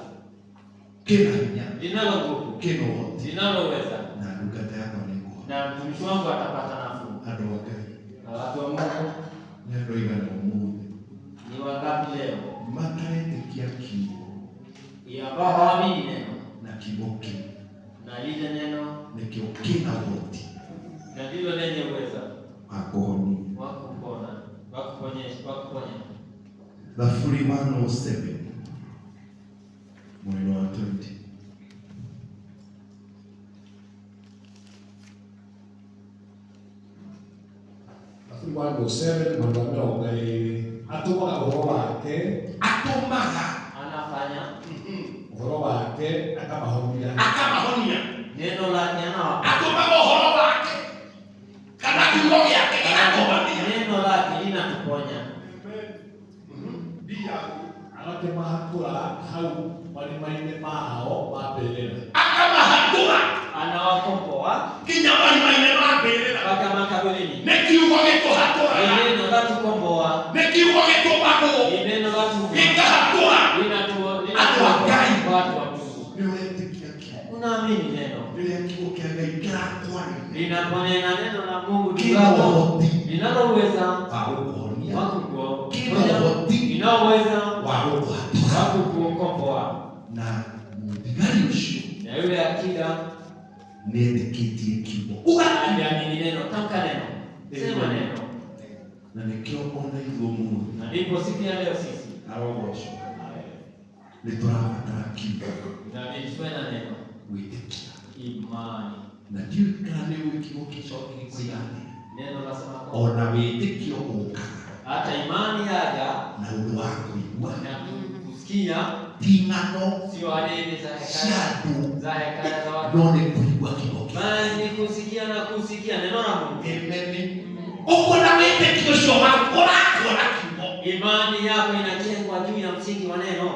A: kĩna hinya,
B: linalo nguvu,
A: kĩna ũhoti,
B: linaloweza,
A: na ndungata yakwa nĩ nguona.
B: na mtumishi wangu atapata nafuu.
A: Andũ a Ngai,
B: Na watu wa Mungu
A: nĩ andũ aigana ũmũthĩ
B: ni wangapi leo
A: mataretĩkia kiugo,
B: ambao hawaamini neno,
A: na kiugo kĩu
B: na lile neno
A: nĩkĩo kĩna ũhoti
B: na ndilo lenye uweza
A: wa kũhonia.
B: wa kupona, wa kuponya.
A: Zaburi 107 mweri wa 20.
C: Zaburi 107 mweri wa mĩrongo ĩrĩ. Atũmaga ũhoro wake,
A: Atũmaga
B: Anafanya
C: ũhoro wake akamahonia.
A: akamahonia.
B: neno lake, anawapa
A: Atũmaga ũhoro wake kana kiugo gĩake gĩgatũhonia.
B: neno lake linatuponya.
C: Agakĩmahatũra hau marima-inĩ mao ma mbĩrĩra.
A: Akamahatũra
B: Anawakomboa
A: nginya marima-inĩ ma mbĩrĩra.
B: mpaka makaburini.
A: Nĩ kiugo gĩtũhatũraga,
B: Ni neno latukomboa,
A: nĩ kiugo gĩtũmagwo
B: ni neno
A: gĩkahatũra.
B: linatukomboa watu wa Mungu.
A: Nĩ ũretĩkia kiugo
B: Unaamini neno
A: rĩrĩa kiugo kĩa Ngai kĩrakwarĩria
B: linaponena, neno la Mungu
A: kĩna ũhoti
B: linaloweza
A: wa gũkũhonia,
B: wa kukuokoa,
A: kĩna ũhoti
B: linaloweza
A: wa gũkũhatũra.
B: wa kukukomboa.
A: Na mũthigari ũcio
B: Na yule akida
A: nĩetĩkĩtie kiugo. Uga
B: aliamini neno, tamka neno, sema neno.
A: na nĩkĩo ona ithuĩ ũmũthĩ
B: Na ndipo siku ya leo sisi
A: arogocwo nĩtũrabatara kiugo
B: tunabishwa na neno,
A: gwĩtĩkia.
B: imani.
A: Na ndiũĩ kana nĩ ũĩ kiugo gĩcoke gĩkũigane.
B: Neno lasema
A: Ona wĩtĩkio ũkaga
B: hata imani yaja
A: na ũndũ wa kũigua,
B: na kusikia,
A: ti ng'ano
B: sio hadithi za
A: cia
B: hekaya
A: andũ,
B: za hekaya za watu,
A: no nĩ kũigua kiugo kĩu.
B: bali ni kusikia na kusikia neno la Mungu.
A: Amen. Ũguo na wĩtĩkio ũcio waku ũrakũra kiugo.
B: Imani yako inajengwa juu ya msingi wa neno.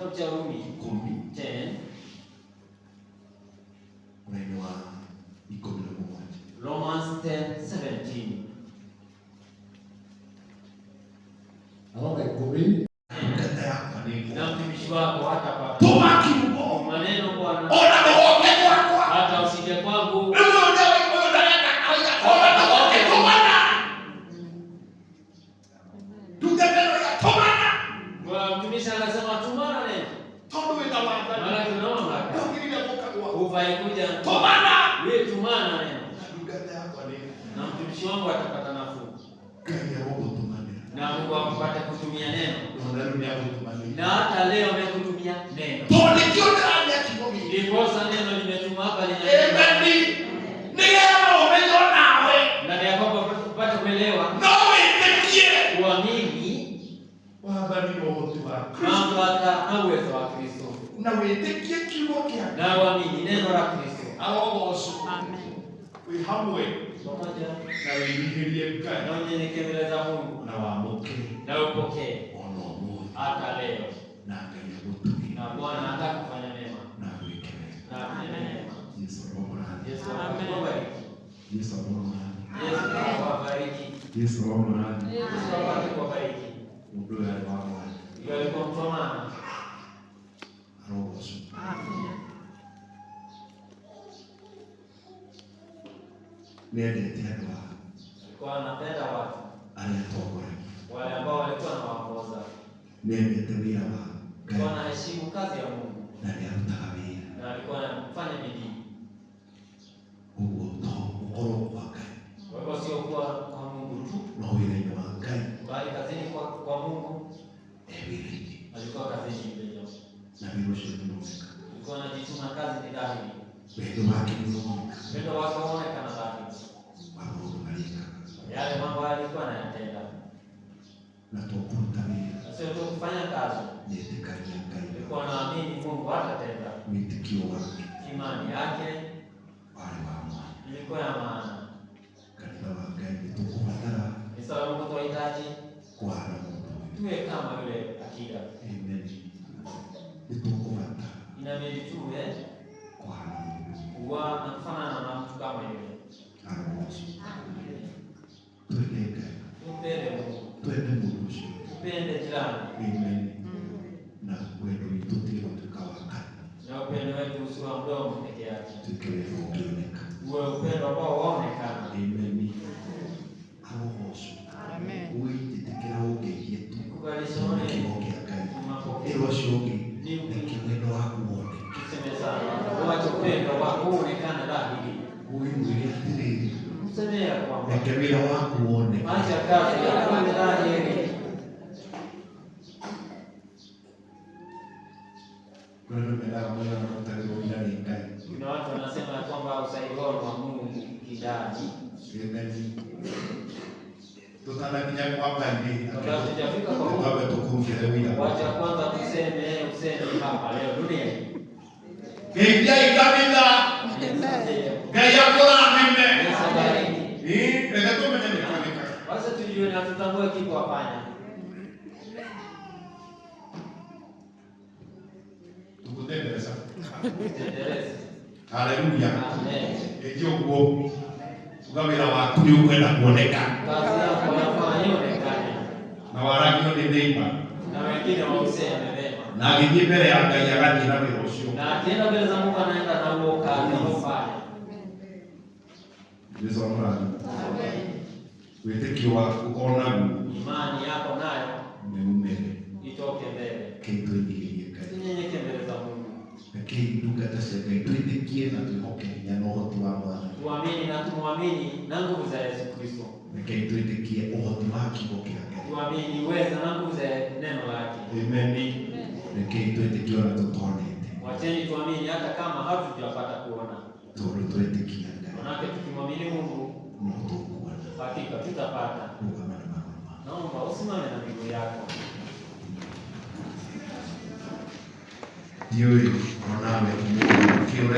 B: Kitabu cha Rumi 10 Romans 10:17.
C: Naomba ikubiri.
A: Mkata yako ni
B: Na mtumishi wako hata kwa
A: tuma kiungo.
B: maneno Bwana.
A: Ona ndoke kwako.
B: Hata usije kwangu.
A: Wewe ndio unaenda ona ndoke tomana. Tukapenda ya tomana.
B: Kwa mtumishi anasema tumana neno.
A: Tondo ina wanda.
B: Mara tunaona mara.
A: Ndio ile boka kwa.
B: Uvai kuja
A: Tomana.
B: wewe tumana neno.
A: Mkata yako ni
B: Na mtumishi wangu atapata nafuu.
A: kaya roho tomana.
B: Na Mungu akupate kutumia neno.
A: Ndio ndio yako tomana.
B: Na hata leo amekutumia neno.
A: Tone kiote ndani ya kibogi.
B: Ndiposa neno limetumwa hapa
A: Amen. Ni yeye umeona nawe.
B: ndani ya kwamba upate kuelewa
A: Nawe itekie.
B: kuamini
A: Baba ni roho tu wako.
B: mamlaka na uwezo wa Kristo.
A: Nawe itekie kibogi.
B: Na uamini neno la Kristo.
A: Awosu.
D: Amen.
A: Wihamwe.
B: Pamoja
A: Na wihirie mkaya.
B: na unyenyekee mbele za Mungu
A: Na wamoke.
B: na upokee
A: Ono mu.
B: hata leo.
A: Na kanya butuki.
B: Na Bwana anataka kufanya mema
A: Na wikere.
B: na kufanya mema.
A: Yesu roho mradi.
B: Yesu
D: Amen.
B: akubariki.
A: Yesu roho mradi.
B: Yesu akubariki.
A: Yesu roho mradi.
B: Yesu akubariki.
A: Mundu ya roho.
B: Hiyo alikuwa mtu wa maana.
A: Arogosu.
D: Amen.
A: Niendete andũ a
B: Alikuwa anapenda watu
A: arĩa atongoragia.
B: wale ambao walikuwa wanawaongoza.
A: Nĩendete wĩra wa Ngai
B: Alikuwa anaheshimu kazi ya Mungu
A: na nĩarutaga wĩra.
B: na alikuwa anafanya bidii.
A: Ũguo to ũkorwo kwa Ngai
B: Kwa hivyo sio kwa Mungu tu,
A: no wĩra-inĩ wa Ngai
B: bali kazini kwa Mungu
A: wĩra-inĩ
B: alikuwa kazini hivyo.
A: na wĩra ũcio nĩũroneka.
B: Alikuwa anajituma kazi ni dhahiri.
A: Wendo wake nĩũroneka
B: Upendo wake unaonekana dhahiri.
A: wa maũndũ marĩa ekaga
B: Yale mambo alikuwa anayatenda.
A: na to kũruta wĩra.
B: Na sio tu kufanya kazi.
A: Nĩetĩkagia Ngai
B: Alikuwa anaamini Mungu atatenda.
A: wĩtĩkio wake
B: Imani yake
A: warĩ wa mwanya.
B: ilikuwa ya maana.
A: Kanitha wa Ngai nĩtũkũbatara
B: Ni sababu Mungu tunahitaji
A: kwara mũndũ ũyũ.
B: tuwe kama yule akida.
A: Amen. Nĩtũkũbatara
B: Inabidi tuwe
A: kwara mũndũ ũyũ.
B: kuwa na kufanana na mtu kama yule.
A: Arogosu. Twende Ngai.
B: Tupende Mungu.
A: Twende mũndũ ũcio.
B: Tupende jirani.
A: Amen. Na wendo witũ tigũtuĩka wa kanua.
B: Na upendo wetu usiwe wa mdomo peke yake.
A: Tuĩke wendo ũngĩoneka.
B: Uwe upendo ambao waonekana.
A: Amen. Arogosu.
D: Amen.
A: Wĩtĩkĩra ũngĩhie tu.
B: Kubadilisha
A: Kiugo
B: maneno.
A: kĩa Ngai.
B: Mapokeo.
A: Ĩro ũcio ũngĩ reke wendo waku woneke.
B: Tuseme sana. Wacha upendo wako uonekane dhahiri.
A: Wĩmwĩre atĩrĩrĩ.
B: Msemea kwamba
A: Reke wĩra waku woneke.
B: acha kazi yako iwe dhahiri.
A: Kuna andũ mendaga mwĩra na ũtarĩ wĩra nĩ Ngai.
B: Kuna watu wanasema ya kwamba usaidizi wa Mungu kidani.
A: Amen. Tũtanakinya kwa Ngai.
B: Kabla tujafika kwa Mungu.
A: Twambe tũkũrutĩre wĩra wake.
B: Wacha kwanza useme hapa leo dunia hii.
A: Geithiai kanitha. Ngai akũrathime.
B: Yesu abariki.
A: Reke tũmenye nĩ kwandĩka.
B: Wacha tujue na tutambue kitu afanya.
A: Tũkũtendereza.
B: Tuendeleze.
A: Haleluya.
B: Amen.
A: Ĩngĩ ũguo uga wĩra waku nĩ ũkwenda kuoneka
B: Kazi yako yafanya ionekane.
A: na waragio nĩ neighbor
B: Na wengine wauseme vema.
A: na agĩthiĩ mbere ya Ngai agathiĩ na wĩra ũcio.
B: Na akienda mbele za Mungu anaenda na huo kazi anaofanya.
A: Jesũ amũrathime. Wĩtĩkio waku onaguo
B: Imani yako nayo
A: nĩ umere.
B: itoke mbele.
A: Kei twĩthigĩrie Ngai.
B: Tunyenyekee mbele za Mungu.
A: Kei ndungata cia Ngai twĩtĩkie na twĩhoke hinya na ũhoti wa Mwathani.
B: Tuamini na tumwamini na nguvu za Yesu Kristo.
A: Kei twĩtĩkie ũhoti wa kiugo kĩa Ngai.
B: Tuamini uweza na nguvu za neno lake.
A: Amen. Kei twĩtĩkie ona tũtonete.
B: Wacheni tuamini hata kama hatujapata kuona.
A: Tondũ twĩtĩkia Ngai
B: Manake tukimwamini Mungu
A: no tũkuona.
B: hakika tutapata.
A: Rũgama na magũrũ maku.
B: Naomba usimame na miguu yako.
A: Ndiũĩ onawe kĩũra